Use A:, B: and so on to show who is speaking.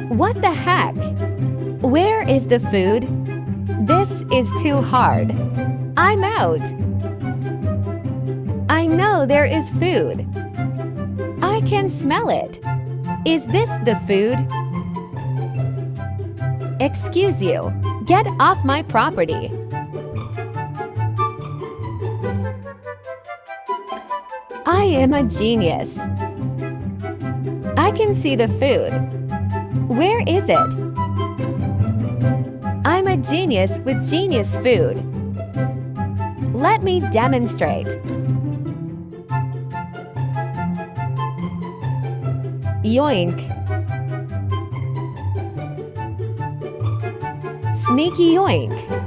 A: What the heck? Where is the food? This is too hard. I'm out. I know there is food. I can smell it. Is this the food? Excuse you. Get off my property. I am a genius. I can see the food. Where is it? I'm a genius with genius food. Let me demonstrate. Yoink. Sneaky yoink.